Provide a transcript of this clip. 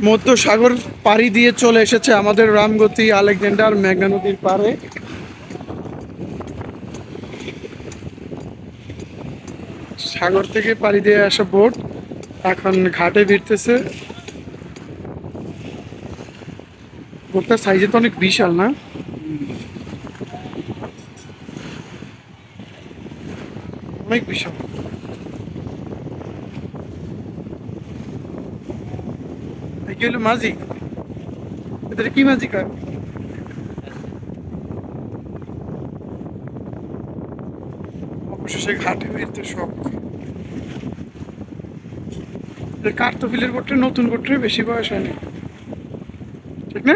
মধ্য সাগর পাড়ি দিয়ে চলে এসেছে আমাদের রামগতি আলেকজান্ডার মেঘনা নদীর পাড়ে। সাগর থেকে পাড়ি দিয়ে আসা বোট এখন ঘাটে ভিড়তেছে। বোটটার সাইজে তো অনেক বিশাল, না? অনেক বিশাল। এই কি হলো মাঝি? এদের কি মাঝি কয়? অবশেষে ঘাটে ফিরতে সব। কার্তফিলের বোটটা নতুন বোটটা বেশি বয়স হয়নি, ঠিক না?